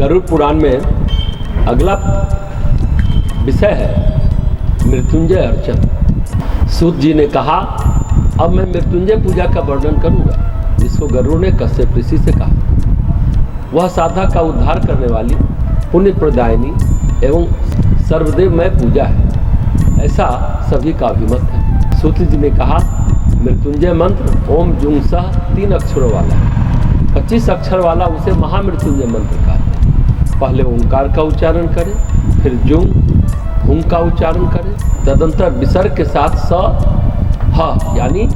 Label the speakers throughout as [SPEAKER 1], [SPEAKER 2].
[SPEAKER 1] गरुड़ पुराण में अगला विषय है मृत्युंजय अर्चन। सूत जी ने कहा, अब मैं मृत्युंजय पूजा का वर्णन करूंगा, जिसको गरुड़ ने कश्यप ऋषि से कहा। वह साधक का उद्धार करने वाली पुण्य प्रदायिनी एवं सर्वदेवमय पूजा है, ऐसा सभी का अभिमत है। सूत जी ने कहा, मृत्युंजय मंत्र ओम जुंग सह 3 अक्षरों वाला है। 25 अक्षर वाला उसे महामृत्युंजय मंत्र कहते हैं। पहले ओंकार का उच्चारण करें, फिर जुंग हुंग का उच्चारण करें, तदंतर विसर्ग के साथ स ह यानी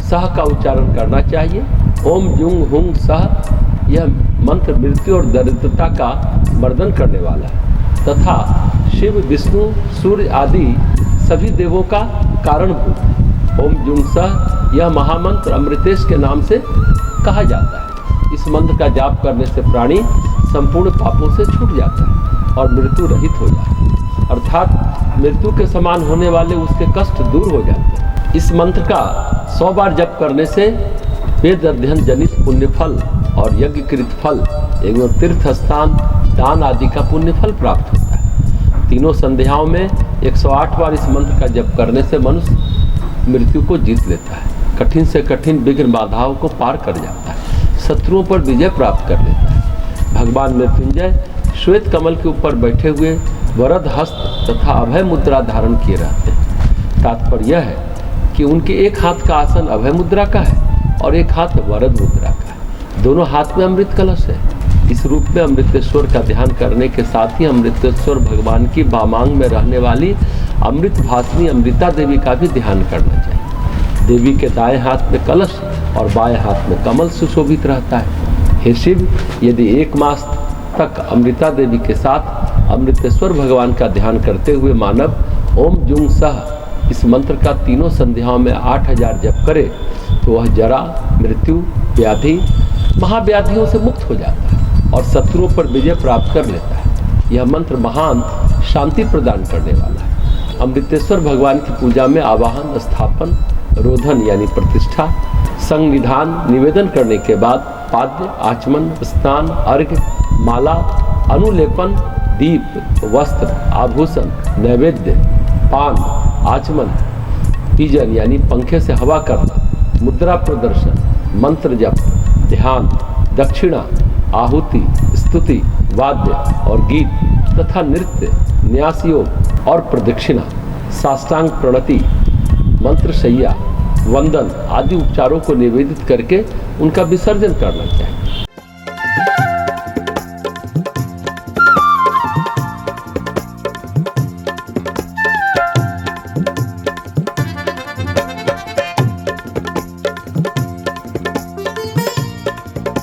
[SPEAKER 1] सह का उच्चारण करना चाहिए। ओम जुंग हुंग सह यह मंत्र मृत्यु और दरिद्रता का मर्दन करने वाला है तथा शिव विष्णु सूर्य आदि सभी देवों का कारणभूत है। ओम जुंग सह यह महामंत्र अमृतेश के नाम से कहा जाता है। इस मंत्र का जाप करने से प्राणी संपूर्ण पापों से छूट जाता है और मृत्यु रहित हो जाता है, अर्थात मृत्यु के समान होने वाले उसके कष्ट दूर हो जाते हैं। इस मंत्र का 100 बार जप करने से वेद अध्ययन जनित पुण्य फल और यज्ञकृत फल एवं तीर्थ स्थान दान आदि का पुण्य फल प्राप्त होता है। तीनों संध्याओं में 108 बार इस मंत्र का जप करने से मनुष्य मृत्यु को जीत लेता है, कठिन से कठिन विघ्न बाधाओं को पार कर जाता है, शत्रुओं पर विजय प्राप्त कर लेता है। भगवान मृत्युंजय श्वेत कमल के ऊपर बैठे हुए वरद हस्त तथा अभय मुद्रा धारण किए रहते हैं। तात्पर्य यह है कि उनके एक हाथ का आसन अभय मुद्रा का है और एक हाथ वरद मुद्रा का है। दोनों हाथ में अमृत कलश है। इस रूप में अमृतेश्वर का ध्यान करने के साथ ही अमृतेश्वर भगवान की वामांग में रहने वाली अमृत भासिनी अमृता देवी का भी ध्यान करना चाहिए। देवी के दाएं हाथ में कलश और बाएं हाथ में कमल सुशोभित रहता है। हे शिव, यदि 1 मास तक अमृता देवी के साथ अमृतेश्वर भगवान का ध्यान करते हुए मानव ओम जुंग सह इस मंत्र का तीनों संध्याओं में 8000 जप करे तो वह जरा, मृत्यु, व्याधि, महाव्याधियों से मुक्त हो जाता है और शत्रुओं पर विजय प्राप्त कर लेता है। यह मंत्र महान शांति प्रदान करने वाला है। अमृतेश्वर भगवान की पूजा में आवाहन, स्थापन, रोधन यानी प्रतिष्ठा, संनिधान, निवेदन करने के बाद पाद्य, आचमन, स्नान, अर्घ्य, माला, अनुलेपन, दीप, वस्त्र, आभूषण, नैवेद्य, पान, आचमन, पीजन यानी पंखे से हवा करना, मुद्रा प्रदर्शन, मंत्र जप, ध्यान, दक्षिणा, आहुति, स्तुति, वाद्य और गीत तथा नृत्य, न्यास योग और प्रदक्षिणा, साष्टांग प्रणति, मंत्रशैया, वंदन आदि उपचारों को निवेदित करके उनका विसर्जन करना चाहिए।